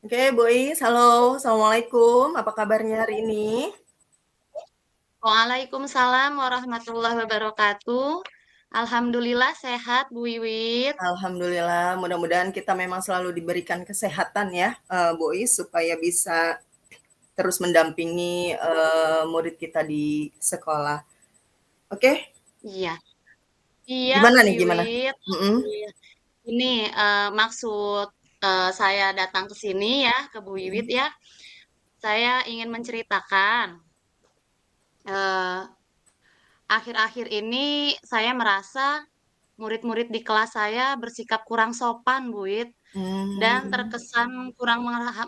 Oke, Bois, halo, assalamualaikum. Apa kabarnya hari ini? Waalaikumsalam warahmatullahi wabarakatuh. Alhamdulillah sehat, Bu Wiwit. Alhamdulillah, mudah-mudahan kita memang selalu diberikan kesehatan ya, Bois, supaya bisa terus mendampingi murid kita di sekolah. Oke, Iya, iya gimana Bu nih, gimana? Wiwit. Mm-mm, Iya. Ini maksud saya datang ke sini ya, ke Bu Wiwit mm-mm, ya. Saya ingin menceritakan eh, akhir-akhir ini saya merasa murid-murid di kelas saya bersikap kurang sopan, Bu Wiwit, dan hmm, terkesan kurang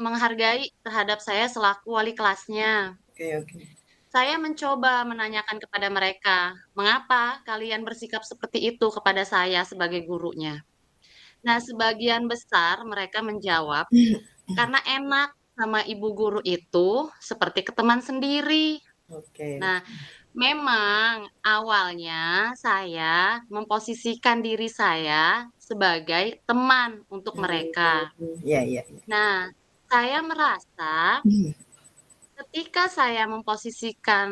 menghargai terhadap saya selaku wali kelasnya. oke, oke. Saya mencoba menanyakan kepada mereka, mengapa kalian bersikap seperti itu kepada saya sebagai gurunya? Nah, sebagian besar mereka menjawab, karena enak sama ibu guru itu seperti ke teman sendiri. Oke, Nah, memang awalnya saya memposisikan diri saya sebagai teman untuk mereka. iya, iya, iya. Nah, saya merasa ketika saya memposisikan,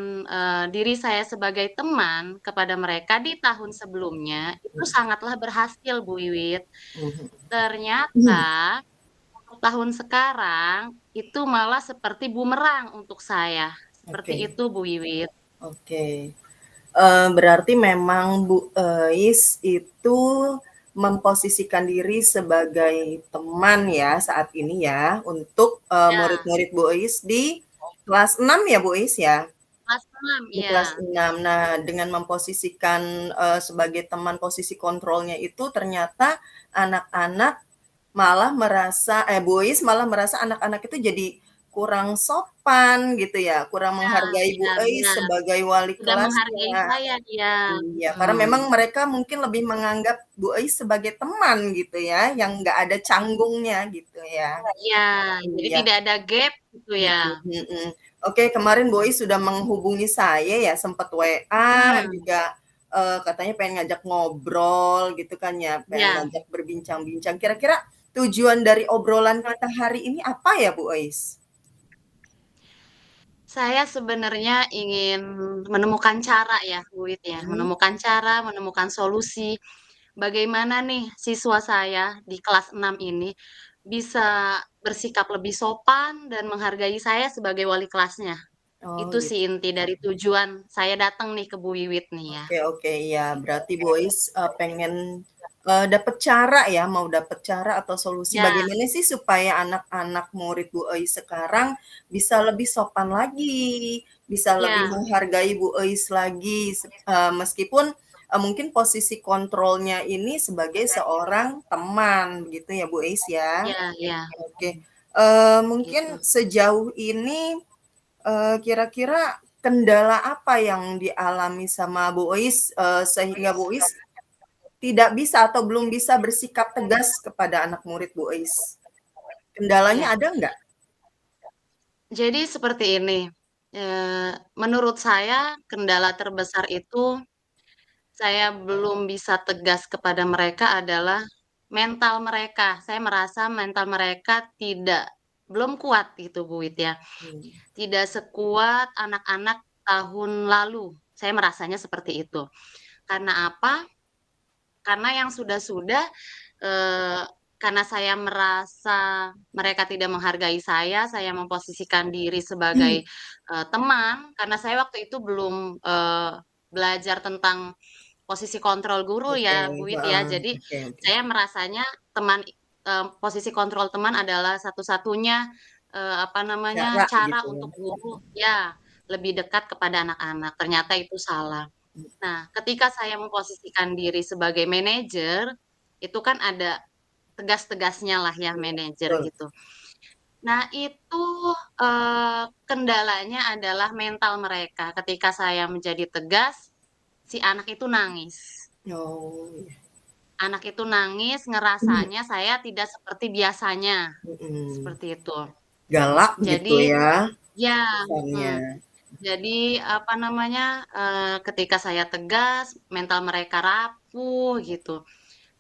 diri saya sebagai teman kepada mereka di tahun sebelumnya, itu sangatlah berhasil, Bu Wiwit. Ternyata untuk tahun sekarang, itu malah seperti bumerang untuk saya. Seperti Oke, itu, Bu Wiwit. oke. Berarti memang Bu Is itu memposisikan diri sebagai teman ya saat ini ya untuk, Ya, murid-murid Bu Is di kelas 6 ya Bu Is ya? Mas 6, Di iya. kelas 6. Nah, dengan memposisikan, sebagai teman posisi kontrolnya itu ternyata anak-anak malah merasa Bois malah merasa anak-anak itu jadi kurang sopan gitu ya, kurang Iya menghargai Bu iya, Eis benar. sebagai wali Tidak menghargai kelasnya. saya dia. Iya, karena Mhm. memang mereka mungkin lebih menganggap Bu Eis sebagai teman gitu ya, yang nggak ada canggungnya gitu ya. Iya, jadi Iya, tidak ada gap gitu ya. mhm, mhm. Oke, kemarin Bu Eis sudah menghubungi saya ya, sempat WA Mhm, juga, katanya pengen ngajak ngobrol gitu kan ya, pengen iya. ngajak berbincang-bincang. Kira-kira tujuan dari obrolan kita hari ini apa ya, Bu Eis? Saya sebenarnya ingin menemukan cara ya, Bu Wit ya, Mhm, menemukan cara, menemukan solusi, bagaimana nih siswa saya di kelas 6 ini bisa bersikap lebih sopan dan menghargai saya sebagai wali kelasnya. oh Itu gitu. sih inti dari tujuan saya datang nih ke Bu Wiwit nih ya. Oke, oke, iya. Berarti Boys, pengen, dapet cara ya, mau dapet cara atau solusi Ya, bagaimana sih supaya anak-anak murid Bu Eis sekarang bisa lebih sopan lagi, bisa lebih ya, menghargai Bu Eis lagi, meskipun, mungkin posisi kontrolnya ini sebagai seorang teman begitu ya, Bu Eis ya? ya, ya, Oke, gitu. mungkin sejauh ini kira-kira kendala apa yang dialami sama Bu Ois, sehingga Bu Ois tidak bisa atau belum bisa bersikap tegas kepada anak murid Bu Ois? Kendalanya Ya, ada nggak? jadi seperti ini. Menurut saya kendala terbesar itu saya belum bisa tegas kepada mereka adalah mental mereka. Saya merasa mental mereka belum kuat gitu Bu Wit ya. Hmm, Tidak sekuat anak-anak tahun lalu. Saya merasanya seperti itu. Karena apa? Karena yang sudah-sudah eee, karena saya merasa mereka tidak menghargai saya memposisikan diri sebagai, teman, karena saya waktu itu belum, belajar tentang posisi kontrol guru oke, ya, Bu Wit ya. heeh, Jadi oke, oke. saya merasanya posisi kontrol teman adalah satu-satunya, apa namanya, Cara cara gitu ya? untuk guru ya, lebih dekat kepada anak-anak. Ternyata itu salah. Nah, ketika saya memposisikan diri sebagai manajer, itu kan ada tegas-tegasnya lah ya manajer Betul. gitu. Nah itu, kendalanya adalah mental mereka. Ketika saya menjadi tegas, si anak itu nangis. Oh, iya. Anak itu nangis ngerasanya saya tidak seperti biasanya, Mhm. seperti itu. Galak gitu Jadi ya ya, kesannya. jadi apa namanya, ketika saya tegas, mental mereka rapuh gitu.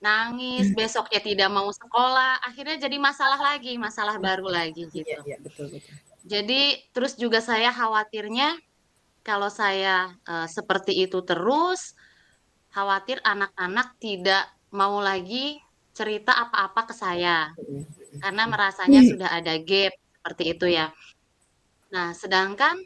nangis, besoknya tidak mau sekolah, akhirnya jadi masalah lagi, masalah baru lagi Iya gitu. iya, betul betul. Jadi terus juga saya khawatirnya kalau saya seperti itu terus, khawatir anak-anak tidak mau lagi cerita apa-apa ke saya Mhm. karena merasanya sudah ada gap seperti itu ya. Nah, sedangkan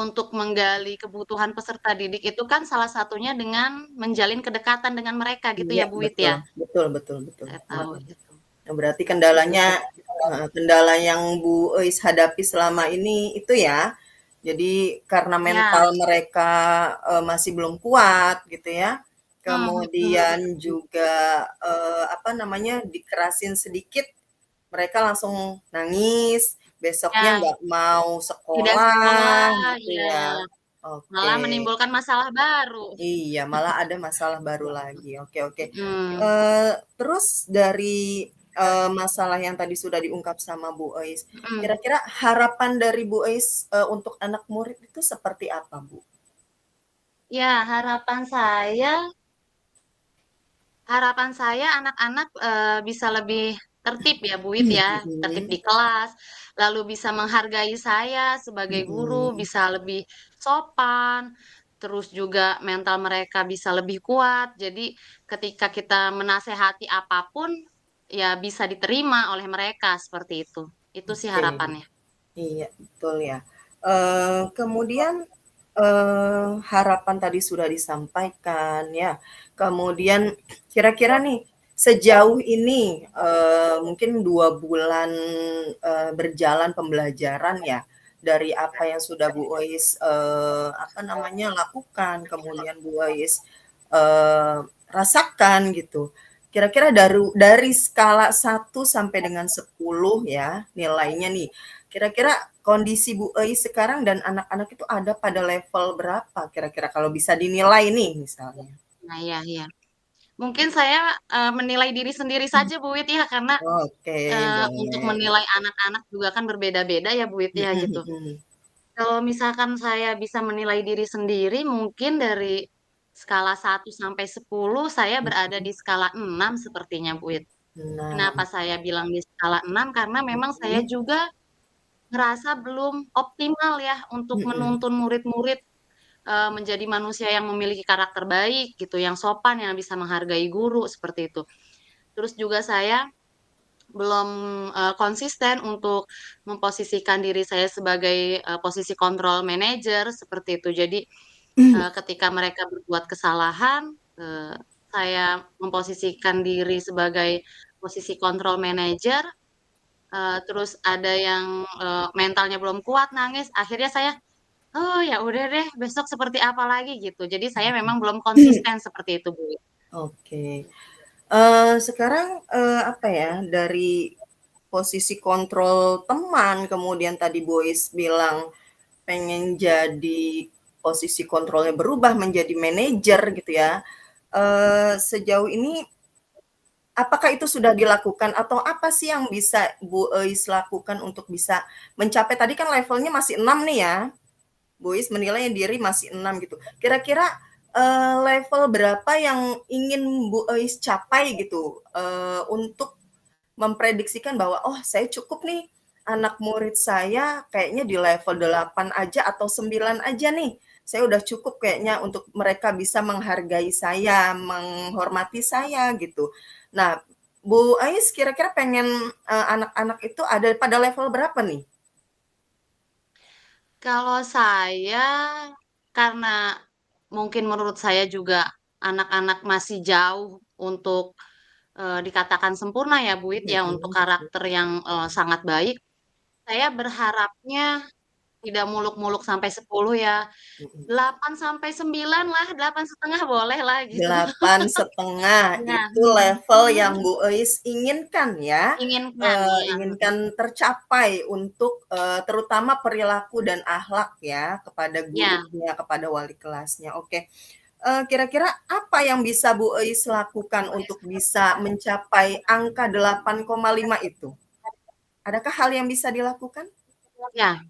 untuk menggali kebutuhan peserta didik itu kan salah satunya dengan menjalin kedekatan dengan mereka gitu Iya, ya, Bu Wit betul ya? betul betul betul, Saya tahu heeh. itu. Nah, berarti Itu kendalanya sih. heeh, kendala yang Bu Eis hadapi selama ini itu ya, jadi karena Ya. mental mereka, masih belum kuat gitu ya, Hmm, kemudian juga, apa namanya, dikerasin sedikit, mereka langsung nangis, besoknya Ya, nggak mau tidak sekolah sekolah, gitu ya, ya. malah Oke. menimbulkan masalah baru. Iya, malah ada masalah baru lagi. Oke oke. Hmm, Terus dari, masalah yang tadi sudah diungkap sama Bu Eis, hmm. kira-kira harapan dari Bu Eis, untuk anak murid itu seperti apa, Bu? Ya, harapan saya anak-anak bisa lebih tertib ya, Bu Wit ya, tertib Mhm, di kelas, lalu bisa menghargai saya sebagai guru, mhm, bisa lebih sopan, terus juga mental mereka bisa lebih kuat. Jadi ketika kita menasehati apapun, ya bisa diterima oleh mereka seperti itu. Itu sih oke. harapannya. Iya, betul ya. Kemudian, harapan tadi sudah disampaikan ya, kemudian kira-kira nih, sejauh ini, mungkin 2 bulan, berjalan pembelajaran ya, dari apa yang sudah Bu Ois, apa namanya, lakukan, kemudian Bu Ois, rasakan gitu. Kira-kira dari skala 1 sampai dengan 10 ya, nilainya nih, kira-kira kondisi Bu Eis sekarang dan anak-anak itu ada pada level berapa kira-kira kalau bisa dinilai nih misalnya? Nah, iya, iya. Mungkin saya menilai diri sendiri saja, Bu Wit ya, karena Oke, untuk boleh. menilai anak-anak juga kan berbeda-beda ya, Bu Wit ya, Mhm gitu. mhm. Kalau misalkan saya bisa menilai diri sendiri, mungkin dari skala 1 sampai 10, saya berada Mhm. di skala 6 sepertinya, Bu Wit. Nah, Kenapa saya bilang di skala 6? Karena memang saya mhm, juga ngerasa belum optimal ya untuk mhm, menuntun murid-murid menjadi manusia yang memiliki karakter baik gitu, yang sopan, yang bisa menghargai guru, seperti itu. Terus juga saya belum konsisten untuk memposisikan diri saya sebagai posisi kontrol manajer seperti itu. Jadi ketika mereka berbuat kesalahan, saya memposisikan diri sebagai posisi kontrol manajer, terus ada yang mentalnya belum kuat nangis, akhirnya saya, "Oh ya udah deh besok seperti apa lagi," gitu. Jadi saya memang belum konsisten seperti itu, Bu. oke. Sekarang, apa ya, dari posisi kontrol teman, kemudian tadi Boys bilang pengen jadi posisi kontrolnya berubah menjadi manajer gitu ya. Sejauh ini apakah itu sudah dilakukan atau apa sih yang bisa Bu Eis lakukan untuk bisa mencapai tadi kan levelnya masih 6 nih ya, Bu Eis menilai diri masih 6 gitu. Kira-kira, level berapa yang ingin Bu Eis capai gitu, untuk memprediksikan bahwa, "Oh saya cukup nih, anak murid saya kayaknya di level 8 aja atau 9 aja nih, saya udah cukup kayaknya untuk mereka bisa menghargai saya, menghormati saya," gitu. Nah, Bu Ais kira-kira pengen, anak-anak itu ada pada level berapa nih? Kalau saya, karena mungkin menurut saya juga anak-anak masih jauh untuk dikatakan sempurna ya, Bu Wit, ya, untuk Mhm, karakter yang sangat baik, saya berharapnya tidak muluk-muluk sampai 10 ya, mhm. 8 sampai 9 lah, 8,5 boleh lah gitu. 8,5 Ya, itu level yang Bu Eis inginkan ya, inginkan ya, inginkan tercapai untuk, terutama perilaku dan akhlak ya, kepada ya. gurunya, kepada wali kelasnya. Oke, kira-kira apa yang bisa Bu Eis lakukan untuk bisa mencapai angka 8,5 itu? Adakah hal yang bisa dilakukan? Ya,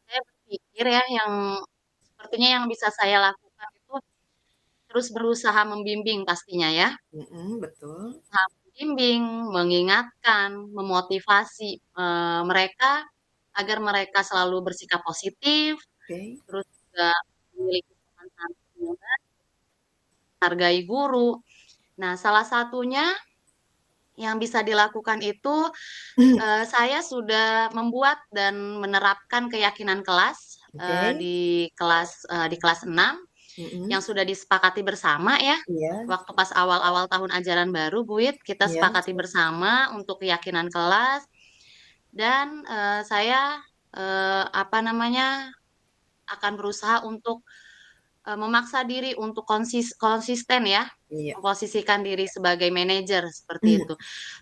saya berpikir ya yang sepertinya yang bisa saya lakukan itu terus berusaha membimbing pastinya ya. Betul. Membimbing, mengingatkan, memotivasi, mereka agar mereka selalu bersikap positif, Oke. terus juga memiliki sopan santun, hargai guru. Nah, salah satunya yang bisa dilakukan itu, saya sudah membuat dan menerapkan keyakinan kelas, Oke. di kelas 6 yang Mhm. sudah disepakati bersama ya. Iya, Waktu pas awal-awal tahun ajaran baru, Buit, kita iya, sepakati bersama untuk keyakinan kelas dan, saya, apa namanya, akan berusaha untuk, memaksa diri untuk konsisten ya, iya. memposisikan diri sebagai manajer, seperti itu.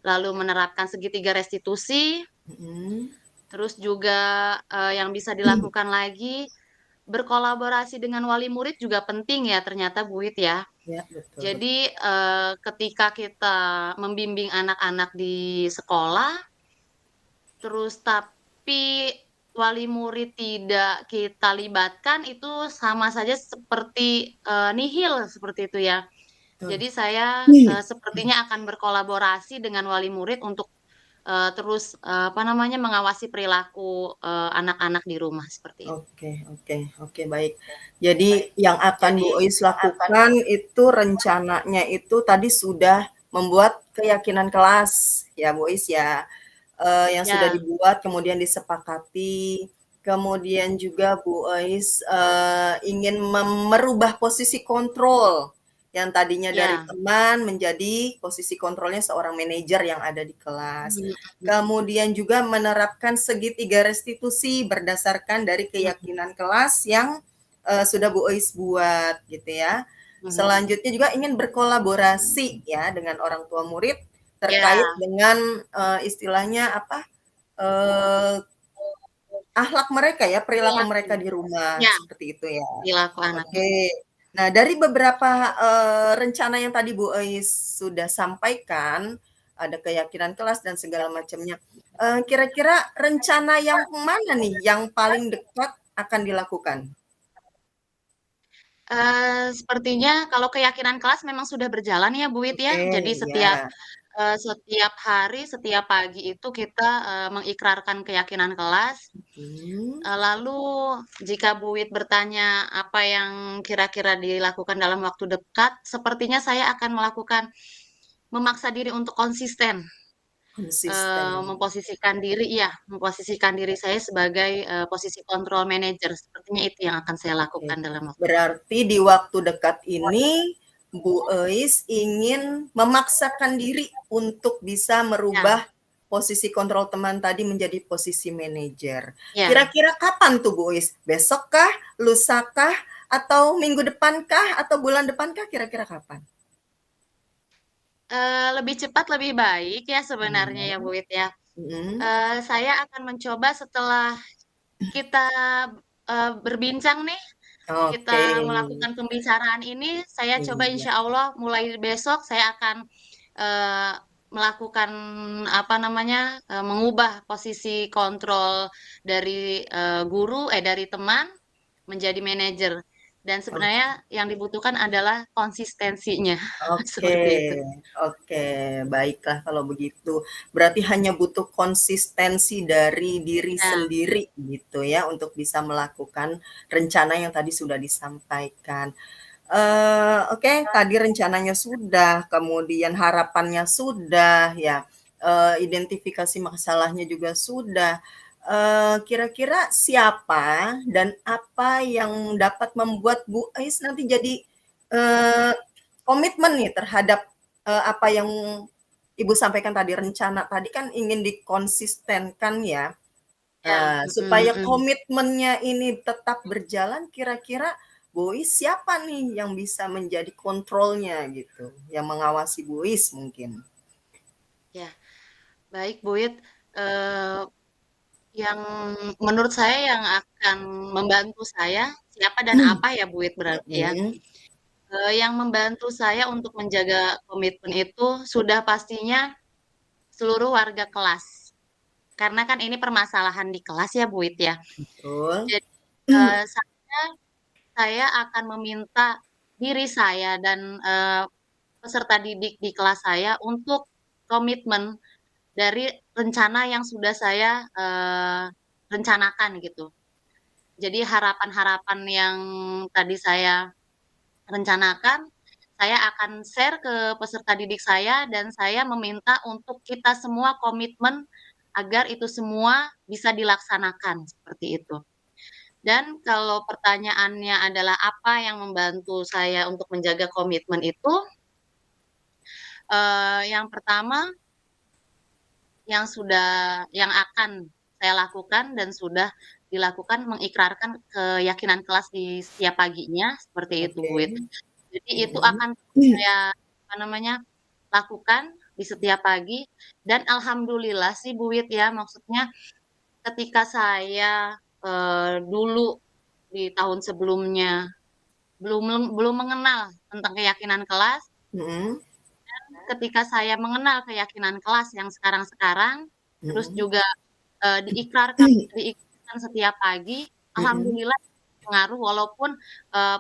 Lalu menerapkan segitiga restitusi, Mhm. terus juga, yang bisa dilakukan lagi, berkolaborasi dengan wali murid juga penting ya ternyata, Buit, ya. Ya, betul, betul. Jadi, ketika kita membimbing anak-anak di sekolah, terus tapi wali murid tidak kita libatkan, itu sama saja seperti, nihil, seperti itu ya. Betul. Jadi saya, sepertinya akan berkolaborasi dengan wali murid untuk, terus, apa namanya, mengawasi perilaku, anak-anak di rumah, seperti itu. Oke, oke, oke, baik. Jadi yang akan Jadi Bu Ois yang akan lakukan itu rencananya itu tadi sudah membuat keyakinan kelas ya Bu Ois ya, yang sudah ya, dibuat kemudian disepakati, kemudian juga Bu Ois, ingin merubah posisi kontrol yang tadinya dari ya, teman menjadi posisi kontrolnya seorang manajer yang ada di kelas. mhm, Kemudian juga menerapkan segitiga restitusi berdasarkan dari mhm, keyakinan kelas yang, sudah Bu Ois buat gitu ya. mhm. Selanjutnya juga ingin berkolaborasi ya dengan orang tua murid terkait Ya, dengan, istilahnya apa, eee, akhlak mereka ya, perilaku perilaku. mereka di rumah, Ya, seperti itu ya. perilaku anak. Oke. Nah, dari beberapa, rencana yang tadi Bu Ois sudah sampaikan, ada keyakinan kelas dan segala macamnya, kira-kira rencana yang mana nih yang paling dekat akan dilakukan? Sepertinya kalau keyakinan kelas memang sudah berjalan ya, Bu Wit, ya. Oke, Jadi ya. setiap hari, setiap pagi itu kita, mengikrarkan keyakinan kelas. Mhm. Lalu jika Bu Wit bertanya apa yang kira-kira dilakukan dalam waktu dekat, sepertinya saya akan memaksa diri untuk konsisten. Konsisten. Memposisikan diri saya sebagai, posisi control manager, sepertinya itu yang akan saya Oke. lakukan dalam waktu dekat. Berarti di waktu dekat ini, Bu Eis ingin memaksakan diri untuk bisa Ya, merubah posisi kontrol teman tadi menjadi posisi manajer. ya, Kira-kira kapan tuh Bu Eis? Besokkah, lusakah, atau minggu depankah, atau bulan depankah, kira-kira kapan? lebih cepat lebih baik ya sebenarnya ya, Bu Mhm, Wit, ya. mhm. Saya akan mencoba setelah kita, berbincang nih, kita Oke, melakukan pembicaraan ini, saya coba iya. insya Allah mulai besok saya akan, eee, melakukan apa namanya, mengubah posisi kontrol dari, dari teman menjadi manajer dan sebenarnya yang dibutuhkan adalah konsistensinya, Oke, seperti itu. oke, baiklah kalau begitu. Berarti hanya butuh konsistensi dari diri Ya, sendiri gitu ya untuk bisa melakukan rencana yang tadi sudah disampaikan. Oke, tadi rencananya sudah, kemudian harapannya sudah ya, identifikasi masalahnya juga sudah. Kira-kira siapa dan apa yang dapat membuat Bu Ais nanti jadi, eee, komitmen nih terhadap, apa yang Ibu sampaikan tadi, rencana tadi kan ingin dikonsistenkan ya, ya, mhm, supaya mhm. komitmennya ini tetap berjalan, kira-kira Bois siapa nih yang bisa menjadi kontrolnya gitu, yang mengawasi Bois mungkin? Ya, baik Bu Wit, yang menurut saya yang akan membantu saya, siapa dan apa ya Bu Wit berarti ya, Mhm, yang membantu saya untuk menjaga komitmen itu sudah pastinya seluruh warga kelas. Karena kan ini permasalahan di kelas ya Bu Wit ya. betul. Jadi, saya akan meminta diri saya dan peserta didik di kelas saya untuk komitmen dari rencana yang sudah saya rencanakan gitu. Jadi harapan-harapan yang tadi saya rencanakan, saya akan share ke peserta didik saya dan saya meminta untuk kita semua komitmen agar itu semua bisa dilaksanakan, seperti itu. Dan kalau pertanyaannya adalah apa yang membantu saya untuk menjaga komitmen itu, yang pertama yang akan saya lakukan dan sudah dilakukan mengikrarkan keyakinan kelas di setiap paginya, seperti itu, Bu Wit. Oke. Jadi itu Mhm. akan saya, lakukan di setiap pagi dan alhamdulillah sih, Bu Wit, ya, maksudnya ketika saya, dulu di tahun sebelumnya belum mengenal tentang keyakinan kelas, Mhm. ketika saya mengenal keyakinan kelas yang sekarang-sekarang, terus Mhm. juga, diikrarkan setiap pagi, Mhm. alhamdulillah pengaruh walaupun,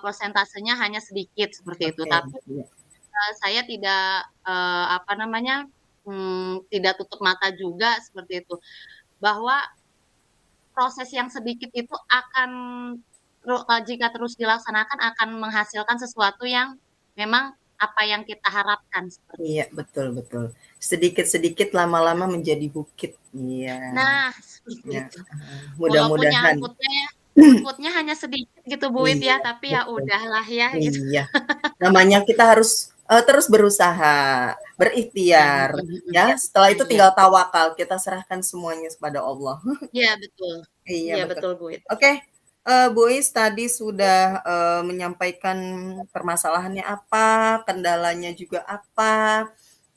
persentasenya hanya sedikit seperti itu. Oke, Tapi, iya. saya tidak, tidak tutup mata juga seperti itu, bahwa proses yang sedikit itu akan jika terus dilaksanakan akan menghasilkan sesuatu yang memang apa yang kita harapkan, seperti Iya, itu. betul betul. Sedikit-sedikit lama-lama menjadi bukit. Iya. Nah, seperti Ya, itu. Walaupun mudah-mudahan. nyangkutnya hanya sedikit gitu, Bu Wit, ya, Iya, tapi ya betul. udahlah ya, gitu. Iya. Namanya kita harus, terus berusaha, Iya, berikhtiar, ya. iya, Setelah itu iya. tinggal tawakal, kita serahkan semuanya kepada Allah. Iya, betul. Iya, Iya, betul. betul, Bu Wit. Oke, Bu Is tadi sudah, menyampaikan permasalahannya apa, kendalanya juga apa,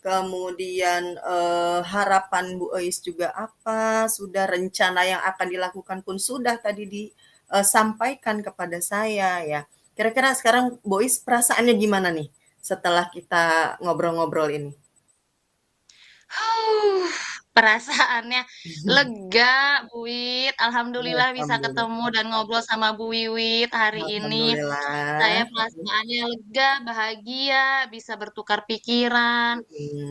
kemudian, harapan Bu Is juga apa, sudah rencana yang akan dilakukan pun sudah tadi disampaikan kepada saya ya. Kira-kira sekarang Bu Is perasaannya gimana nih setelah kita ngobrol-ngobrol ini? Huh, perasaannya lega, Bu Wit. Alhamdulillah bisa ketemu Alhamdulillah. dan ngobrol sama Bu Wiwit hari ini. Saya Alhamdulillah. perasaannya lega, bahagia, bisa bertukar pikiran,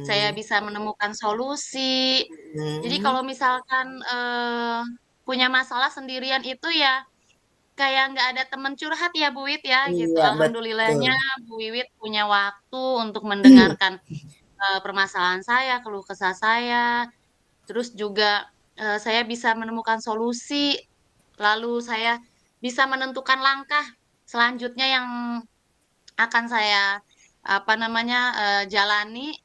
saya Mhm. bisa menemukan solusi. Jadi Mhm. kalau misalkan, punya masalah sendirian itu ya kayak nggak ada temen curhat ya, Bu Wit, ya, gitu. Iya, betul. Alhamdulillahnya Bu Wiwit punya waktu untuk mendengarkan permasalahan saya, keluh kesah saya, terus juga, saya bisa menemukan solusi, lalu saya bisa menentukan langkah selanjutnya yang akan saya, jalani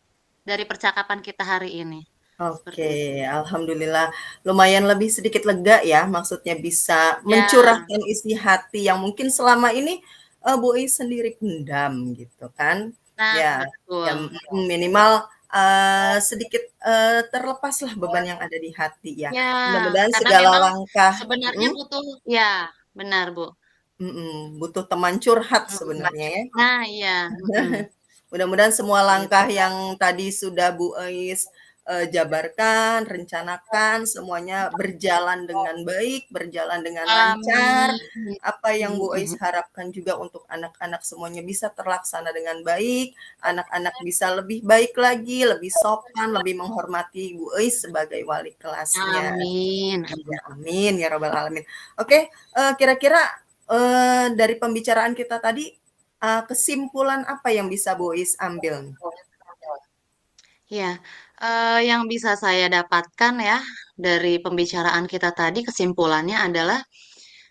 dari percakapan kita hari ini, seperti itu. Oke, alhamdulillah lumayan lebih sedikit lega ya, maksudnya bisa Ya, mencurahkan isi hati yang mungkin selama ini, Bu Is sendiri pendam gitu kan. nah Ya, ya, betul. minimal, sedikit, terlepaslah beban yang ada di hati ya. Ya, Mudah-mudahan karena segala memang langkah sebenarnya butuh ya, benar, Bu. butuh teman curhat Mhm. sebenarnya ya. Nah, iya, mhm, Mudah-mudahan semua gitu. langkah yang tadi sudah Bu Ais, jabarkan, rencanakan, semuanya berjalan dengan baik, berjalan dengan lancar. Amin, Apa yang Bu Ais mhm. harapkan juga untuk anak-anak semuanya bisa terlaksana dengan baik, anak-anak bisa lebih baik lagi, lebih sopan, lebih menghormati Bu Ais sebagai wali kelasnya. Amin, Iya, amin. amin ya rabbal alamin. Oke, kira-kira, dari pembicaraan kita tadi, kesimpulan apa yang bisa Bois ambil nih? Iya, yang bisa saya dapatkan ya, dari pembicaraan kita tadi kesimpulannya adalah,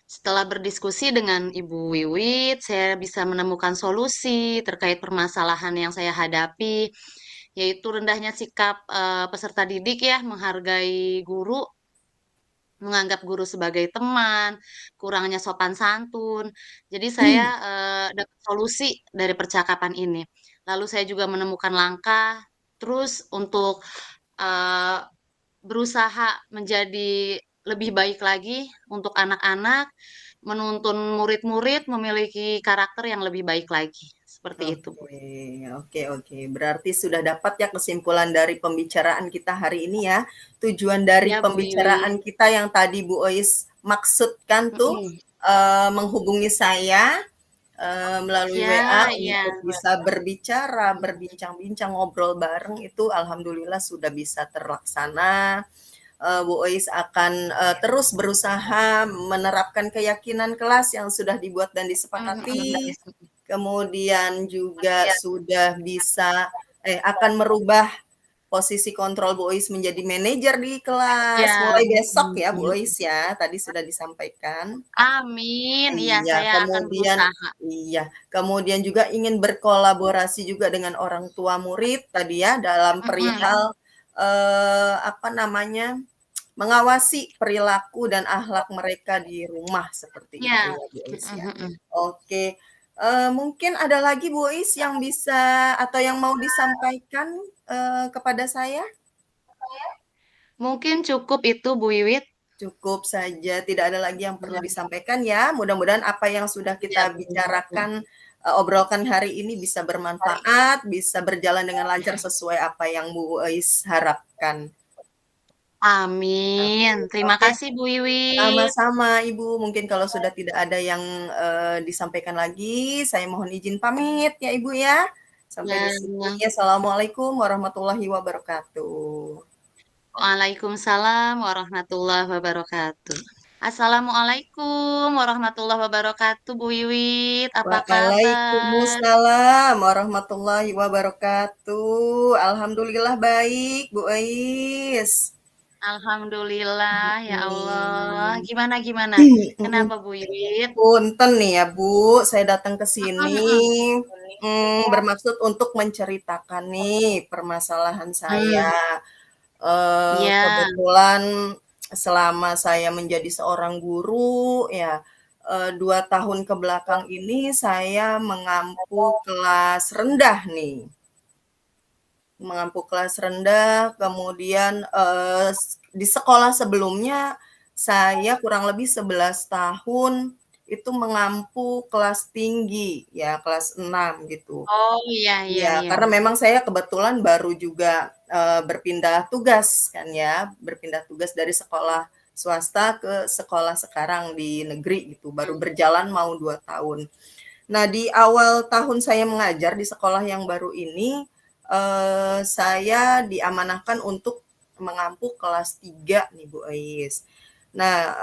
setelah berdiskusi dengan Ibu Wiwit, saya bisa menemukan solusi terkait permasalahan yang saya hadapi, yaitu rendahnya sikap, peserta didik ya, menghargai guru, menganggap guru sebagai teman, kurangnya sopan santun. Jadi saya, dapat solusi dari percakapan ini. Lalu saya juga menemukan langkah, terus untuk, eee, berusaha menjadi lebih baik lagi untuk anak-anak, menuntun murid-murid memiliki karakter yang lebih baik lagi, seperti itu, Bu. Oke, oke oke. Berarti sudah dapat ya kesimpulan dari pembicaraan kita hari ini ya. Tujuan dari Iya, Bu pembicaraan Wiwit, kita yang tadi Bu Ois maksudkan tuh, mhm, menghubungi saya, melalui WA Ya, ya. untuk bisa berbicara, berbincang-bincang, ngobrol bareng itu alhamdulillah sudah bisa terlaksana. Bu Ois akan terus berusaha menerapkan keyakinan kelas yang sudah dibuat dan disepakati, kemudian juga sudah bisa akan merubah posisi kontrol Bu Ois menjadi manajer di kelas Ya. mulai besok ya Bu Ois ya, tadi sudah disampaikan. Amin. Iya, Iya, saya akan kemudian berusaha. iya, kemudian juga ingin berkolaborasi juga dengan orang tua murid tadi ya dalam Mhm. perihal, apa namanya, mengawasi perilaku dan akhlak mereka di rumah seperti itu Iya. ya, Bu Ois Mhm ya. mhm. Oke, mungkin ada lagi Bu Ois yang bisa atau yang mau disampaikan, kepada saya? Mungkin cukup itu Bu Wiwit. Cukup saja, tidak ada lagi yang perlu Ya, disampaikan ya. Mudah-mudahan apa yang sudah kita ya. bicarakan, obrolkan hari ini bisa bermanfaat, bisa berjalan dengan lancar sesuai apa yang Bu Ois harapkan. Amin. Terima Oke, kasih Bu Wiwit. sama-sama Ibu. Mungkin kalau sudah tidak ada yang, disampaikan lagi, saya mohon izin pamit ya Ibu ya. Sampai di Ya. sini. Assalamualaikum warahmatullahi wabarakatuh. Waalaikumsalam warahmatullahi wabarakatuh. Assalamualaikum warahmatullahi wabarakatuh, Bu Wiwit. Apa kabar? Waalaikumsalam warahmatullahi wabarakatuh. Alhamdulillah baik, Bu Ais. Alhamdulillah, ya Allah. Mhm. Gimana gimana? Mhm. Kenapa Bu Wiwit? Punten nih ya, Bu, saya datang ke Mhm sini, mhm. bermaksud untuk menceritakan nih permasalahan saya. Hmm, ya, Kebetulan selama saya menjadi seorang guru ya, 2 tahun ke belakang ini saya mengampu kelas rendah nih. Mengampu kelas rendah, kemudian, di sekolah sebelumnya saya kurang lebih 11 tahun itu mengampu kelas tinggi ya, kelas 6 gitu. oh iya iya Iya, iya. karena memang saya kebetulan baru juga, berpindah tugas kan ya, berpindah tugas dari sekolah swasta ke sekolah sekarang di negeri gitu, baru berjalan mau 2 tahun. Nah, di awal tahun saya mengajar di sekolah yang baru ini, saya diamanahkan untuk mengampu kelas 3 nih, Bu Ais. Nah,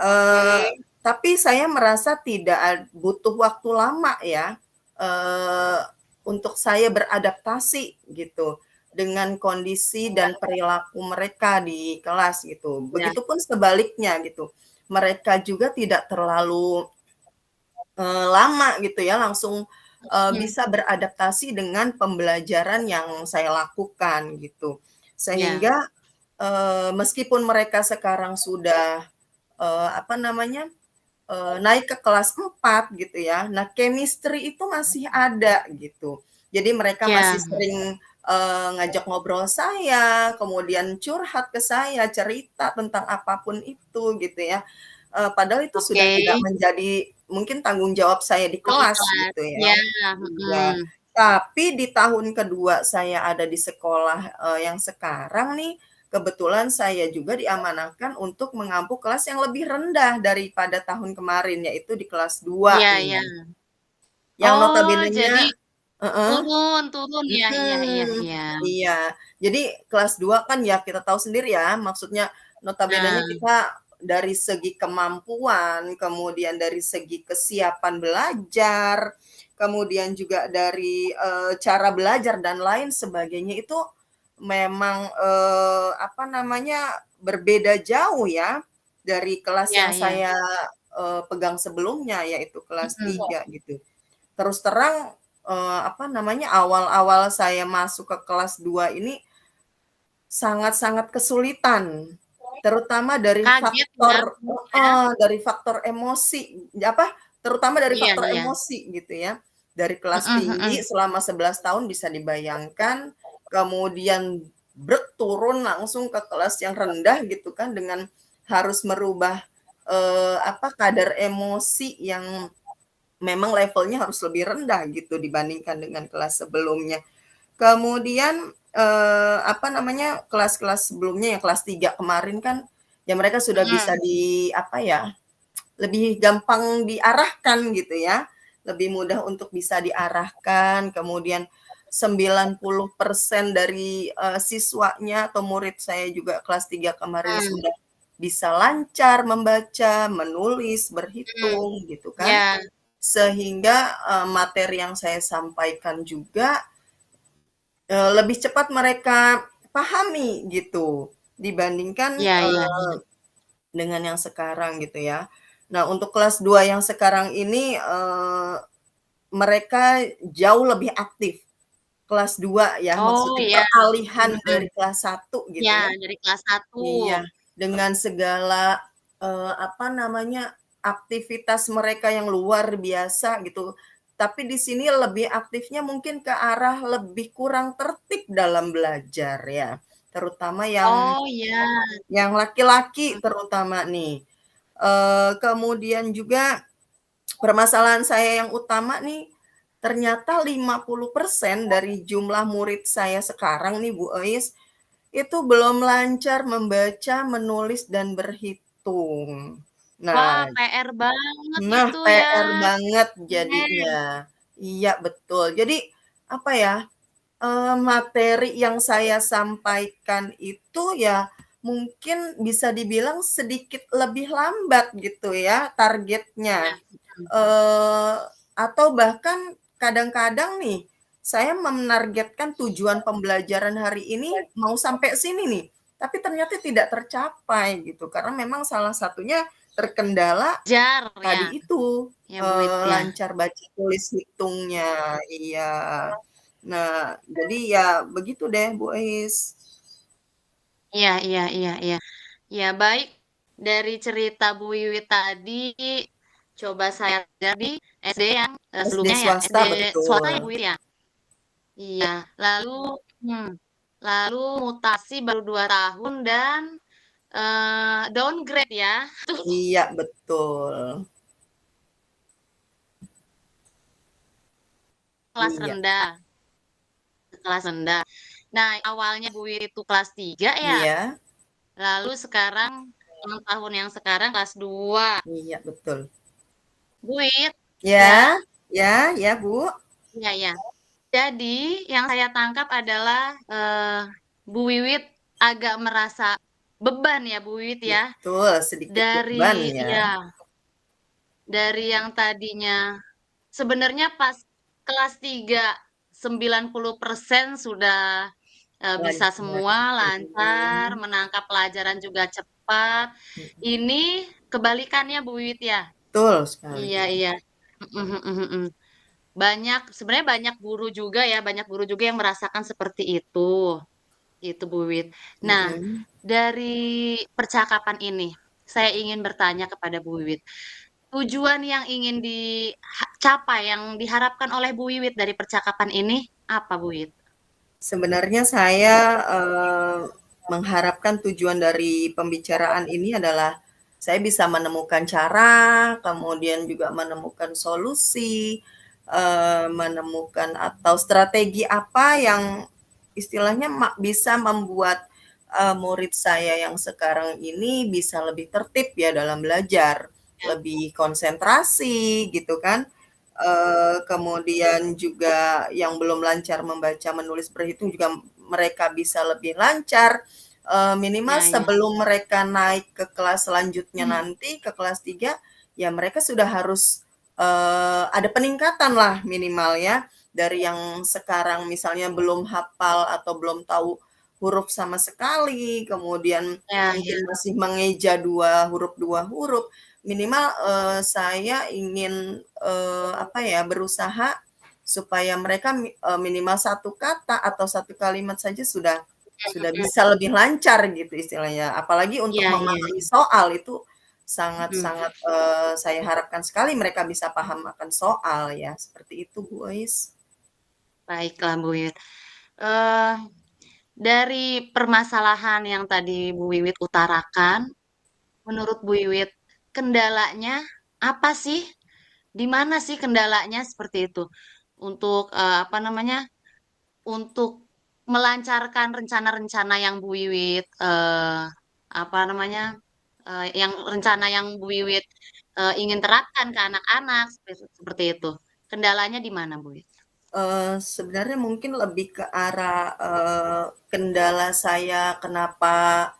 tapi saya merasa tidak butuh waktu lama ya, eee, untuk saya beradaptasi gitu, dengan kondisi dan perilaku mereka di kelas gitu. Ya, Begitupun sebaliknya gitu, mereka juga tidak terlalu lama gitu ya, langsung, mhm, bisa beradaptasi dengan pembelajaran yang saya lakukan gitu. ya, Sehingga, meskipun mereka sekarang sudah, apa namanya, naik ke kelas 4 gitu ya, nah chemistry itu masih ada gitu. Jadi mereka ya, masih sering, ngajak ngobrol saya, kemudian curhat ke saya, cerita tentang apapun itu gitu ya. Padahal itu sudah oke. tidak menjadi mungkin tanggung jawab saya di Di kelas kelas, gitu ya, ya. Iya, mhm. tapi di tahun kedua saya ada di sekolah, yang sekarang nih, kebetulan saya juga diamanahkan untuk mengampu kelas yang lebih rendah daripada tahun kemarin, yaitu di kelas 2 Iya iya. nih, yang Oh, jadi notabenenya heeh, turun turun, iya iya iya mhm, iya. iya. Jadi kelas 2 kan ya kita tahu sendiri ya, maksudnya notabenenya Nah, kita dari segi kemampuan, kemudian dari segi kesiapan belajar, kemudian juga dari, cara belajar dan lain sebagainya itu memang, apa namanya, berbeda jauh ya dari kelas iya yang iya, saya, pegang sebelumnya, yaitu kelas mhm. 3 gitu. Terus terang, apa namanya, awal-awal saya masuk ke kelas 2 ini sangat-sangat kesulitan, terutama Kaget ya, ya? dari faktor emosi, apa, terutama dari Iya faktor iya, emosi gitu ya. Dari kelas mhm tinggi mhm. selama 11 tahun bisa dibayangkan, kemudian turun langsung ke kelas yang rendah gitu kan dengan harus merubah, apa, kadar emosi yang memang levelnya harus lebih rendah gitu dibandingkan dengan kelas sebelumnya. Kemudian, apa namanya, kelas-kelas sebelumnya yang kelas 3 kemarin kan, ya mereka sudah bisa Mhm, apa ya, lebih gampang diarahkan gitu ya, lebih mudah untuk bisa diarahkan, kemudian 90% dari, siswanya atau murid saya juga kelas 3 kemarin Hmm. sudah bisa lancar membaca, menulis, Hmm. berhitung gitu kan. Ya, Sehingga, materi yang saya sampaikan juga, lebih cepat mereka pahami gitu, dibandingkan, ya, ya. dengan yang sekarang gitu ya. Nah, untuk kelas 2 yang sekarang ini, mereka jauh lebih aktif. Kelas 2 ya, Oh maksudnya ya. peralihan Mm-mm. dari kelas 1 gitu Ya, ya. dari kelas 1. Iya, dengan segala, apa namanya, aktivitas mereka yang luar biasa gitu. Tapi di sini lebih aktifnya mungkin ke arah lebih kurang tertib dalam belajar ya, terutama Oh ya. yang laki-laki terutama nih. Kemudian juga permasalahan saya yang utama nih, ternyata 50% dari jumlah murid saya sekarang nih Bu Ois, itu belum lancar membaca, menulis, dan berhitung. Wah, Nah PR banget nah itu ya. PR banget Eh, jadinya. Iya betul. Jadi, apa ya, materi yang saya sampaikan itu ya mungkin bisa dibilang sedikit lebih lambat gitu ya targetnya. ya. Eee, atau bahkan kadang-kadang nih, saya menargetkan tujuan pembelajaran hari ini mau sampai sini nih, tapi ternyata tidak tercapai gitu, karena memang salah satunya terkendala Jar ya. tadi itu, Ya, Buit ya. lancar baca tulis hitungnya, iya. Nah, jadi ya begitu deh, Bu Ais. Iya, iya, iya, iya. Ya, baik. Dari cerita Bu Wiwit tadi, coba saya jadi SD yang SD sebelumnya ya, SD swasta swasta ya betul. Bu Wiwit ya. Iya, lalu hmm, lalu mutasi baru 2 tahun dan downgrade ya, tuh Iya betul. kelas Iya rendah, kelas rendah. Nah, awalnya Bu Wiwit itu kelas 3 ya, iya lalu sekarang 6 tahun yang sekarang kelas 2. iya betul. Bu Wiwit, ya, Ya, ya, ya, Bu. iya, ya. Jadi, yang saya tangkap adalah Bu Wiwit agak merasa beban ya, Bu Wiwit ya, Betul, sedikit beban dari ya. ya, dari yang tadinya sebenarnya pas kelas 3 90% sudah bisa Lancar. semua lancar, Mhm, menangkap pelajaran juga cepat. mhm. Ini kebalikannya Bu Wiwit ya. Betul sekali. Iya, iya. Mhm, mhm, mhm. Sebenarnya banyak guru juga ya, banyak guru juga yang merasakan seperti itu. Gitu, Bu Wit. Nah, Mhm. dari percakapan ini, saya ingin bertanya kepada Bu Wiwit. Tujuan yang ingin dicapai, yang diharapkan oleh Bu Wiwit dari percakapan ini, apa Bu Wiwit? Sebenarnya saya, mengharapkan tujuan dari pembicaraan ini adalah saya bisa menemukan cara, kemudian juga menemukan solusi, menemukan atau strategi apa yang istilahnya bisa membuat, murid saya yang sekarang ini bisa lebih tertib ya dalam belajar, Ya, lebih konsentrasi gitu kan. Kemudian juga yang belum lancar membaca, menulis, berhitung juga mereka bisa lebih lancar, minimal ya, ya. sebelum mereka naik ke kelas selanjutnya Hmm, nanti, ke kelas 3 ya mereka sudah harus, ada peningkatan lah minimal ya, dari yang sekarang misalnya belum hafal atau belum tahu huruf sama sekali, kemudian ya, mungkin ya. masih mengeja dua huruf, minimal, saya ingin, apa ya, berusaha supaya mereka minimal satu kata atau satu kalimat saja sudah Hmm, bisa lebih lancar gitu istilahnya. Apalagi untuk iya, iya. memahami soal itu Hmm, sangat-sangat, saya harapkan sekali mereka bisa paham akan soal ya, seperti itu Bu Ois. baiklah Bu Wiwit. Eh, dari permasalahan yang tadi Bu Wiwit utarakan, menurut Bu Wiwit, kendalanya apa sih? Di mana sih kendalanya seperti itu? Untuk apa namanya? Untuk melancarkan rencana-rencana yang Bu Wiwit apa namanya? Yang rencana yang Bu Wiwit ingin terapkan ke anak-anak seperti itu. Kendalanya di mana, Bu Wit? Sebenarnya mungkin lebih ke arah, kendala saya kenapa,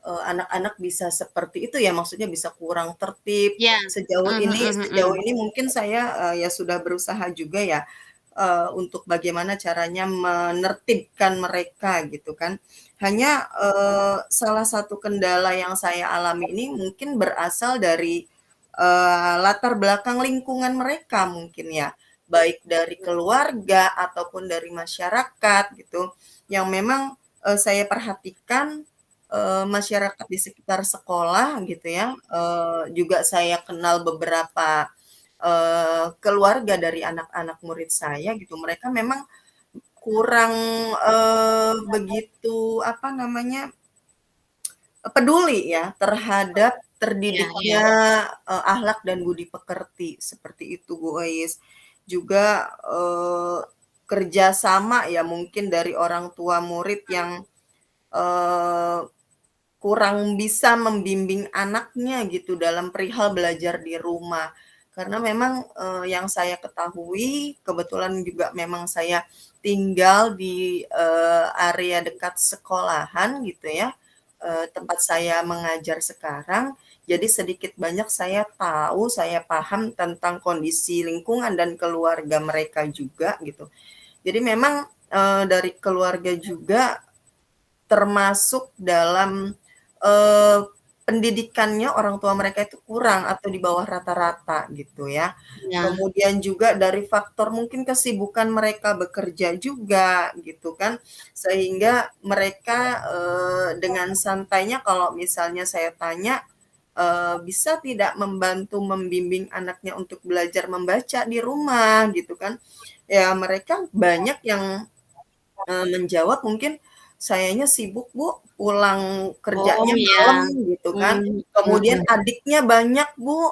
anak-anak bisa seperti itu ya, maksudnya bisa kurang tertib. Ya, Sejauh mhm ini mhm sejauh mhm. ini mungkin saya, ya sudah berusaha juga ya, untuk bagaimana caranya menertibkan mereka gitu kan. Hanya, salah satu kendala yang saya alami ini mungkin berasal dari, latar belakang lingkungan mereka mungkin ya. Baik dari keluarga ataupun dari masyarakat gitu, yang memang, saya perhatikan, masyarakat di sekitar sekolah gitu ya, juga saya kenal beberapa, keluarga dari anak-anak murid saya gitu, mereka memang kurang, begitu apa namanya, peduli ya terhadap Iya iya. terdidiknya, akhlak dan budi pekerti, seperti itu Bu Ois. Juga, kerja sama ya mungkin dari orang tua murid yang, eee, kurang bisa membimbing anaknya gitu dalam perihal belajar di rumah. Karena memang, yang saya ketahui kebetulan juga memang saya tinggal di, area dekat sekolahan gitu ya, tempat saya mengajar sekarang. Jadi sedikit banyak saya tahu, saya paham tentang kondisi lingkungan dan keluarga mereka juga gitu. Jadi memang, dari keluarga juga termasuk dalam, eee, pendidikannya orang tua mereka itu kurang atau di bawah rata-rata gitu ya. Iya. Kemudian juga dari faktor mungkin kesibukan mereka bekerja juga gitu kan, sehingga mereka, dengan santainya kalau misalnya saya tanya, bisa tidak membantu membimbing anaknya untuk belajar membaca di rumah gitu kan. Ya mereka banyak yang menjawab mungkin, "Sayanya sibuk Bu, pulang Oh, kerjanya iya. malam," gitu kan. Mmm, Kemudian mhm. adiknya banyak Bu,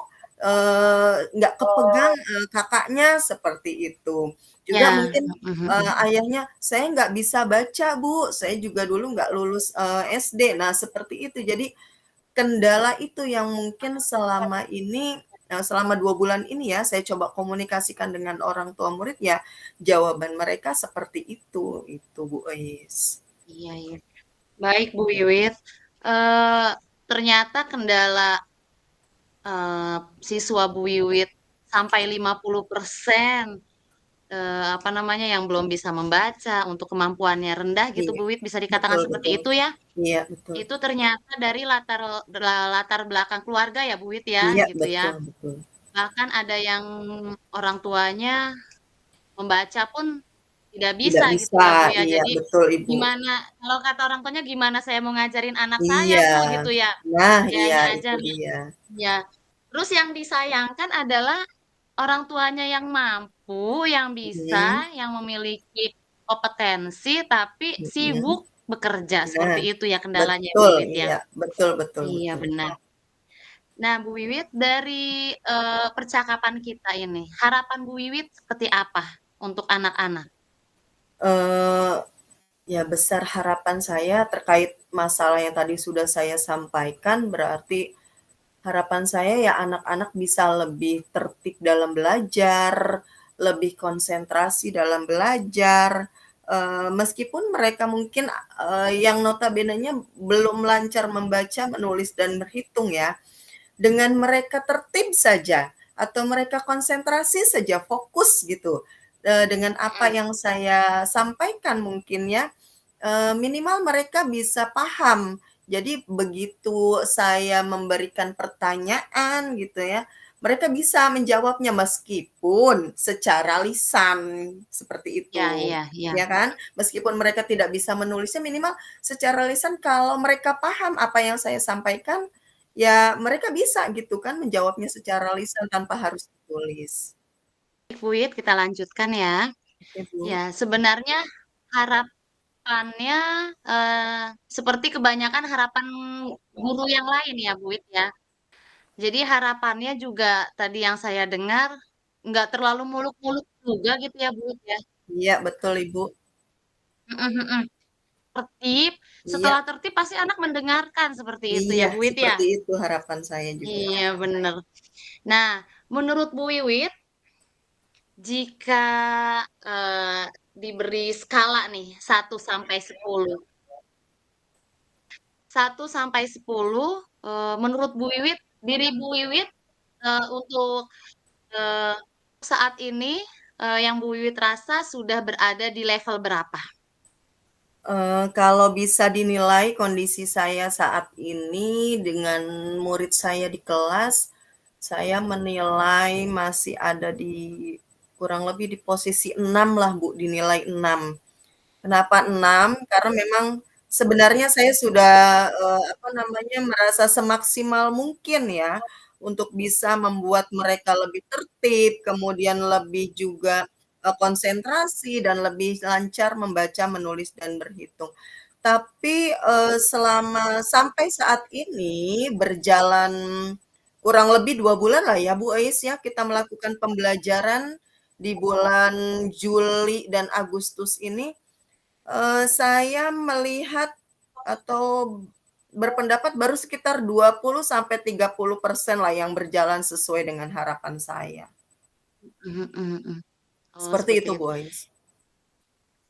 nggak kepegang, kakaknya, seperti itu. Juga Ya, mungkin, mhm mhm. ayahnya, "Saya nggak bisa baca Bu, saya juga dulu nggak lulus, SD." Nah, seperti itu. Jadi kendala itu yang mungkin selama ini, selama 2 bulan ini ya, saya coba komunikasikan dengan orang tua murid, ya jawaban mereka seperti itu Bu Ois. Iya iya. Baik, Bu Wiwit, eee, ternyata kendala, siswa Bu Wiwit sampai 50%, apa namanya, yang belum bisa membaca, untuk kemampuannya rendah gitu Iya, Bu Wit, bisa dikatakan betul seperti betul. itu ya? Iya, betul. Itu ternyata dari latar belakang keluarga ya Bu Wit ya, Iya, gitu ya? betul betul. Bahkan ada yang orang tuanya membaca pun tidak Tidak bisa gitu bisa, ya, Bu, ya. iya Jadi betul Ibu. gimana kalau kata orang tuanya, "Gimana saya mau ngajarin anak saya, Iya. Bu?" Gitu ya. Nah, iya Dianya aja itu dia. ya. Terus yang disayangkan adalah orang tuanya yang mampu, yang Mhm, bisa, yang memiliki kompetensi, tapi mhm. sibuk bekerja, seperti Nah, itu ya kendalanya, Bu betul, Wiwit ya? iya, betul betul Iya, betul. benar. Nah, Bu Wiwit, dari, percakapan kita ini, harapan Bu Wiwit seperti apa untuk anak-anak? Eee, ya besar harapan saya terkait masalah yang tadi sudah saya sampaikan, berarti harapan saya ya anak-anak bisa lebih tertib dalam belajar, lebih konsentrasi dalam belajar, meskipun mereka mungkin, yang notabenenya belum lancar membaca, menulis, dan berhitung ya, dengan mereka tertib saja atau mereka konsentrasi saja, fokus gitu, dengan apa Mhm. yang saya sampaikan mungkin ya, minimal mereka bisa paham. Jadi begitu saya memberikan pertanyaan gitu ya, mereka bisa menjawabnya meskipun secara lisan, seperti Iya itu, iya iya. ya kan? Meskipun mereka tidak bisa menulisnya, minimal secara lisan kalau mereka paham apa yang saya sampaikan, ya mereka bisa gitu kan menjawabnya secara lisan tanpa harus ditulis. Baik, Bu Wit, kita lanjutkan ya. Oke, Bu. Ya, sebenarnya harapannya, seperti kebanyakan harapan guru yang lain ya, Bu Wit, ya. Jadi harapannya juga tadi yang saya dengar, nggak terlalu muluk-muluk juga gitu ya, Bu Wit, ya. Iya, betul, Ibu. Mhm mhm. Tertib, Iya. setelah tertib pasti anak mendengarkan, seperti itu ya, Iya, Bu Wit, ya? seperti itu harapan saya juga. Iya, bener. Nah, menurut Bu Wiwit, Jika, diberi skala nih 1 sampai 10. 1 sampai 10, menurut Bu Wiwit, diri Bu Wiwit, untuk, saat ini, yang Bu Wiwit rasa sudah berada di level berapa? Kalau bisa dinilai kondisi saya saat ini dengan murid saya di kelas, saya menilai masih ada di kurang lebih di posisi 6 lah Bu, dinilai 6. Kenapa 6? Karena memang sebenarnya saya sudah, apa namanya, merasa semaksimal mungkin ya, untuk bisa membuat mereka lebih tertib, kemudian lebih juga, konsentrasi dan lebih lancar membaca, menulis, dan berhitung. Tapi, selama sampai saat ini berjalan kurang lebih 2 bulan lah ya, Bu Ais ya, kita melakukan pembelajaran di bulan Juli dan Agustus ini. Saya melihat atau berpendapat baru sekitar 20 sampai 30% lah yang berjalan sesuai dengan harapan saya. Mhm mhm mhm. Oh, Seperti seperti itu, Bu itu. Ais.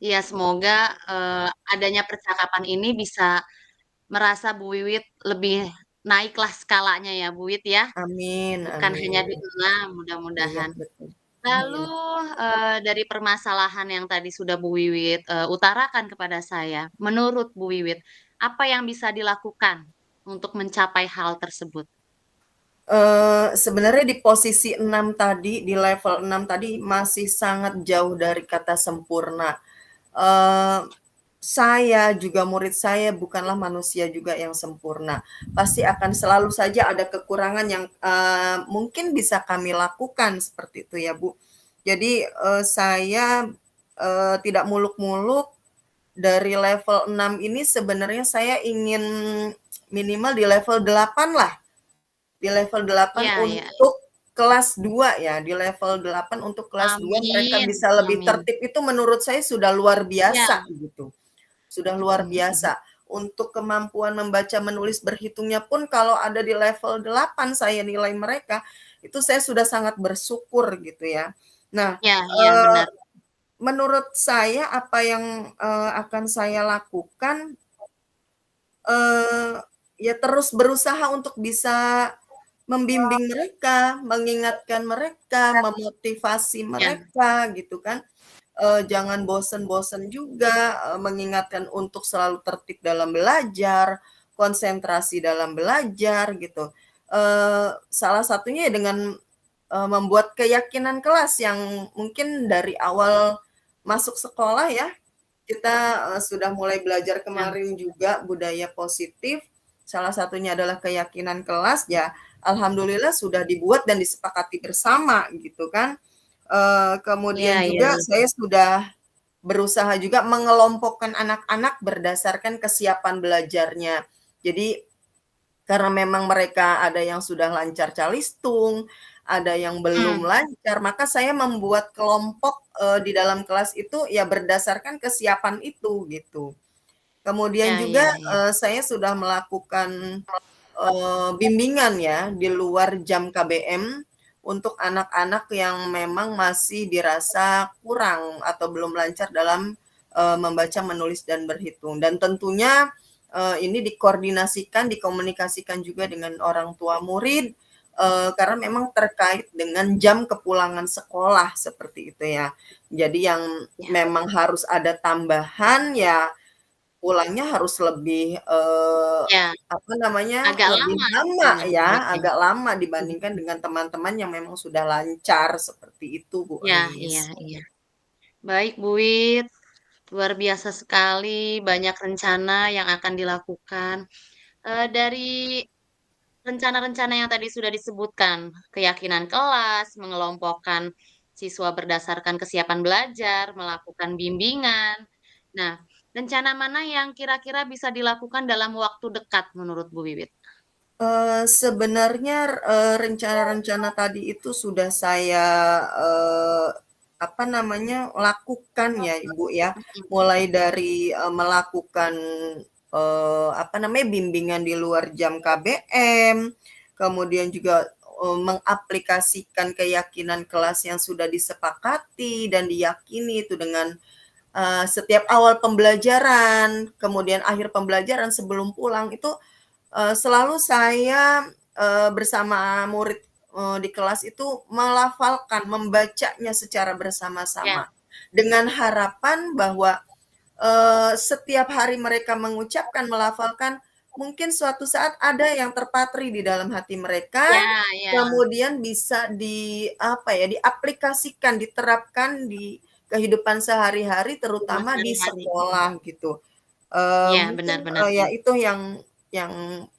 Iya, semoga, adanya percakapan ini bisa merasa Bu Wiwit lebih naiklah skalanya ya, Bu Wit ya, Amin bukan hanya di amin. 6 Iya, mudah-mudahan. betul. Lalu, Amin. dari permasalahan yang tadi sudah Bu Wiwit, utarakan kepada saya, menurut Bu Wiwit, apa yang bisa dilakukan untuk mencapai hal tersebut? Sebenarnya di posisi 6 tadi, di level 6 tadi masih sangat jauh dari kata sempurna. Eee, saya juga murid saya bukanlah manusia juga yang sempurna. Pasti akan selalu saja ada kekurangan yang, mungkin bisa kami lakukan seperti itu ya, Bu. Jadi, saya, tidak muluk-muluk dari level 6 ini sebenarnya saya ingin minimal di level 8 lah. Di level 8 Iya iya. untuk kelas 2 ya, di level 8 untuk kelas 2 mereka Amin bisa lebih amin. tertib itu menurut saya sudah luar Iya. biasa gitu, sudah luar Mhm mhm. biasa. Untuk kemampuan membaca, menulis, berhitungnya pun kalau ada di level 8 saya nilai mereka, itu saya sudah sangat bersyukur gitu ya. Nah, Iya iya, benar. menurut saya apa yang, akan saya lakukan, eee, ya terus berusaha untuk bisa membimbing mereka, mengingatkan mereka, memotivasi Iya mereka gitu kan. Jangan bosen-bosen juga, mengingatkan untuk selalu tertib dalam belajar, konsentrasi dalam belajar gitu. Salah satunya ya dengan, membuat keyakinan kelas yang mungkin dari awal masuk sekolah ya, kita, sudah mulai belajar iya. kemarin juga budaya positif, salah satunya adalah keyakinan kelas, ya alhamdulillah sudah dibuat dan disepakati bersama gitu kan. Iya Kemudian iya juga iya. saya sudah berusaha juga mengelompokkan anak-anak berdasarkan kesiapan belajarnya. Jadi karena memang mereka ada yang sudah lancar calistung, ada yang belum Mmm, lancar, maka saya membuat kelompok, di dalam kelas itu ya berdasarkan kesiapan itu, gitu. Kemudian iya iya juga, iya. saya sudah melakukan, bimbingan ya di luar jam KBM untuk anak-anak yang memang masih dirasa kurang atau belum lancar dalam, membaca, menulis, dan berhitung. Dan tentunya, ini dikoordinasikan, dikomunikasikan juga dengan orang tua murid, karena memang terkait dengan jam kepulangan sekolah, seperti itu ya. Jadi yang Iya memang harus ada tambahan, ya pulangnya harus lebih, iya, apa namanya, agak lebih lama lama mungkin ya, mereka. agak lama Mhm. dibandingkan dengan teman-teman yang memang sudah lancar, seperti itu, Bu Iya iya Ais. iya. Baik Bu Wit, luar biasa sekali banyak rencana yang akan dilakukan. Dari rencana-rencana yang tadi sudah disebutkan, keyakinan kelas, mengelompokkan siswa berdasarkan kesiapan belajar, melakukan bimbingan. Nah, rencana mana yang kira-kira bisa dilakukan dalam waktu dekat menurut Bu Wiwit? Sebenarnya, rencana-rencana tadi itu sudah saya, apa namanya, lakukan ya, Ibu, ya. Mhm, Mulai dari, melakukan, apa namanya, bimbingan di luar jam KBM, kemudian juga, mengaplikasikan keyakinan kelas yang sudah disepakati dan diyakini itu dengan setiap awal pembelajaran, kemudian akhir pembelajaran sebelum pulang itu selalu saya bersama murid di kelas itu melafalkan, membacanya secara Ya, bersama-sama dengan harapan bahwa setiap hari mereka mengucapkan, melafalkan, mungkin suatu saat ada yang terpatri di dalam hati mereka, ya, ya. kemudian bisa apa ya, diaplikasikan, diterapkan di kehidupan sehari-hari, Rumah terutama di sehari-hari. sekolah gitu. Iya, Mungkin, benar-benar. ya itu yang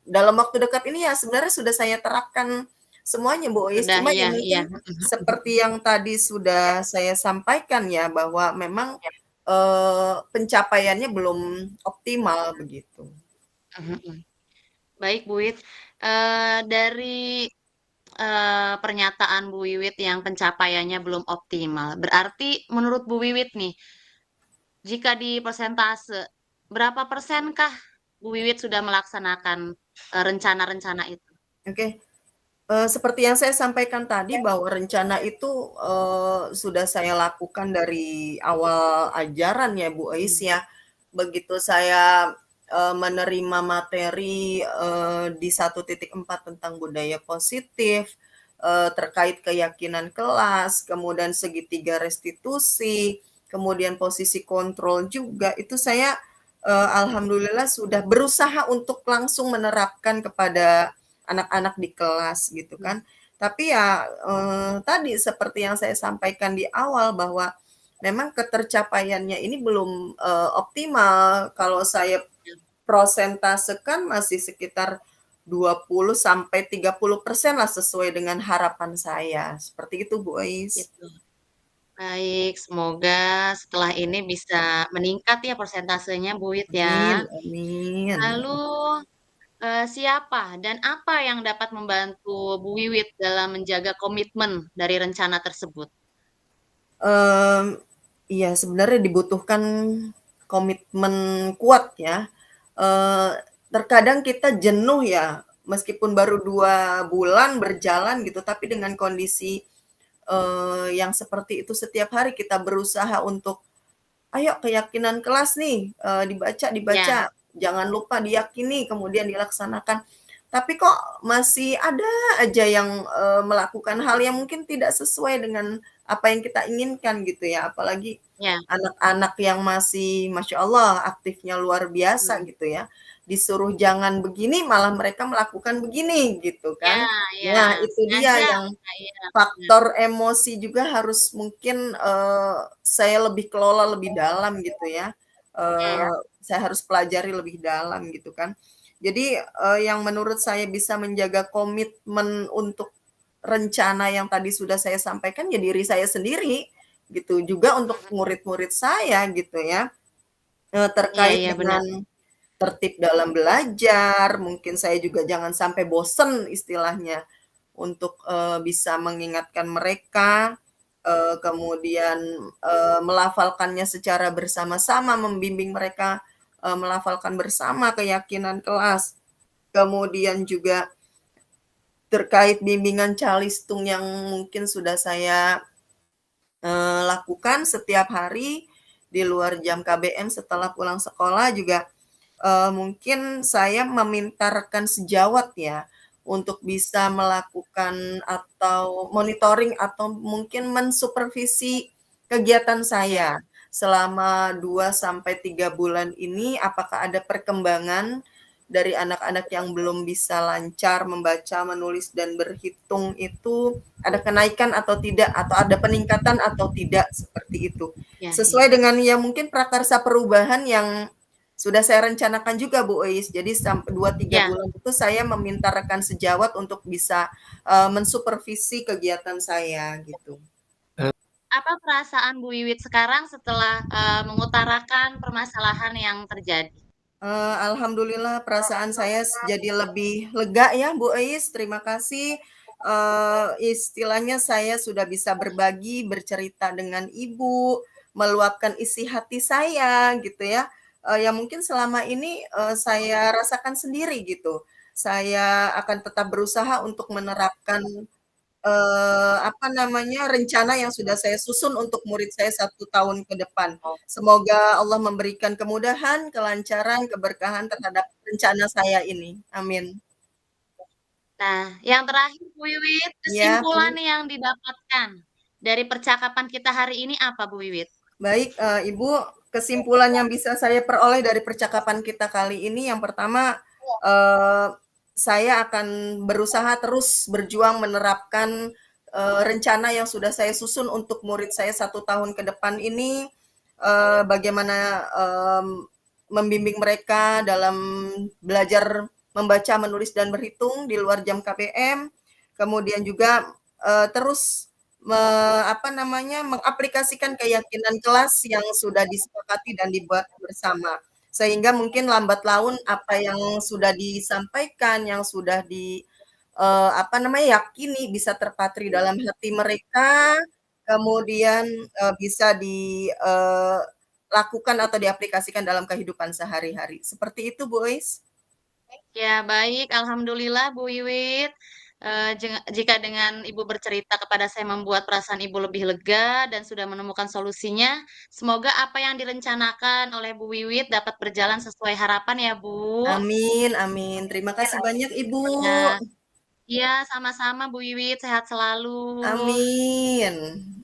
dalam waktu dekat ini ya sebenarnya sudah saya terapkan semuanya, Bu Ois, Sudah, cuma ya iya, iya. mungkin seperti yang tadi sudah saya sampaikan ya, bahwa memang pencapaiannya belum optimal begitu. Mhm. Baik, Bu Wit. Dari pernyataan Bu Wiwit yang pencapaiannya belum optimal, berarti menurut Bu Wiwit nih, jika di persentase, berapa persenkah Bu Wiwit sudah melaksanakan rencana-rencana itu? Oke, seperti yang saya sampaikan tadi bahwa rencana itu sudah saya lakukan dari awal ajaran ya, Bu Ois Hmm. ya. Begitu saya menerima materi di 1.4 tentang budaya positif, terkait keyakinan kelas, kemudian segitiga restitusi, kemudian posisi kontrol juga, itu saya alhamdulillah sudah berusaha untuk langsung menerapkan kepada anak-anak di kelas gitu kan. Tapi ya tadi seperti yang saya sampaikan di awal bahwa memang ketercapaiannya ini belum optimal. Kalau saya prosentasekan masih sekitar 20 sampai 30% lah sesuai dengan harapan saya. Seperti itu Bu Ais. Gitu. Baik, semoga setelah ini bisa meningkat ya persentasenya, Bu Wit Amin, ya. amin. Lalu siapa dan apa yang dapat membantu Bu Wiwit dalam menjaga komitmen dari rencana tersebut? Mmm, iya sebenarnya dibutuhkan komitmen kuat ya. Eee, Terkadang kita jenuh ya, meskipun baru 2 bulan berjalan gitu, tapi dengan kondisi, yang seperti itu setiap hari kita berusaha untuk, "Ayo keyakinan kelas nih, dibaca Ya, dibaca, jangan lupa diyakini, kemudian dilaksanakan." Tapi kok masih ada aja yang, melakukan hal yang mungkin tidak sesuai dengan apa yang kita inginkan gitu ya, apalagi ya, anak-anak yang masih Masya Allah aktifnya luar biasa mhm, gitu ya. Disuruh jangan begini, malah mereka melakukan begini gitu ya, kan. ya, Nah itu dia sengaja, yang iya, benar, faktor emosi juga harus mungkin, saya lebih kelola lebih dalam gitu ya, mhm, saya harus pelajari lebih dalam gitu kan. Jadi, yang menurut saya bisa menjaga komitmen untuk rencana yang tadi sudah saya sampaikan ya diri saya sendiri, gitu. Juga untuk mhm, murid-murid saya gitu ya, iya, terkait iya, benar, dengan tertib dalam belajar, mungkin saya juga jangan sampai bosen istilahnya untuk, bisa mengingatkan mereka, kemudian, melafalkannya secara bersama-sama, membimbing mereka, melafalkan bersama keyakinan kelas. Kemudian juga terkait bimbingan calistung yang mungkin sudah saya, lakukan setiap hari di luar jam KBM setelah pulang sekolah juga mungkin saya meminta rekan sejawat ya, untuk bisa melakukan atau monitoring atau mungkin mensupervisi kegiatan ya, saya selama 2 sampai 3 bulan ini, apakah ada perkembangan dari anak-anak yang belum bisa lancar membaca, menulis, dan berhitung itu ada kenaikan atau tidak, atau ada peningkatan atau tidak, seperti itu. ya, ya, Sesuai dengan ya mungkin prakarsa perubahan yang sudah saya rencanakan juga Bu Ois. Jadi 2, 3 ya. bulan itu saya meminta rekan sejawat untuk bisa, mensupervisi kegiatan saya gitu. Apa perasaan Bu Wiwit sekarang setelah, mengutarakan permasalahan yang terjadi? Alhamdulillah perasaan saya jadi lebih lega ya Bu Ois, terima kasih. Istilahnya saya sudah bisa berbagi, bercerita dengan Ibu, meluapkan isi hati saya gitu ya, yang mungkin selama ini, saya rasakan sendiri gitu. Saya akan tetap berusaha untuk menerapkan apa namanya, rencana yang sudah saya susun untuk murid saya 1 tahun ke depan. Semoga Allah memberikan kemudahan, kelancaran, keberkahan terhadap rencana saya ini. Amin. Nah, yang terakhir Bu Wiwit, Ya, kesimpulan Bu. yang didapatkan dari percakapan kita hari ini apa Bu Wiwit? Baik, Ibu, kesimpulan yang bisa saya peroleh dari percakapan kita kali ini yang pertama, eee, saya akan berusaha terus berjuang menerapkan, rencana yang sudah saya susun untuk murid saya 1 tahun ke depan ini, bagaimana, membimbing mereka dalam belajar membaca, menulis, dan berhitung di luar jam KBM, kemudian juga, terus apa namanya, mengaplikasikan keyakinan kelas yang sudah disepakati dan dibuat bersama. Sehingga mungkin lambat laun apa yang sudah disampaikan, yang sudah apa namanya, yakini bisa terpatri dalam hati mereka, kemudian, bisa lakukan atau diaplikasikan dalam kehidupan sehari-hari. Seperti itu, Bu Ois. Ya, baik, alhamdulillah Bu Wiwit. Jika dengan Ibu bercerita kepada saya membuat perasaan Ibu lebih lega dan sudah menemukan solusinya, semoga apa yang direncanakan oleh Bu Wiwit dapat berjalan sesuai harapan ya, Bu. Amin amin. Terima kasih banyak, Ibu. Ya, iya, sama-sama Bu Wiwit, sehat selalu. Amin.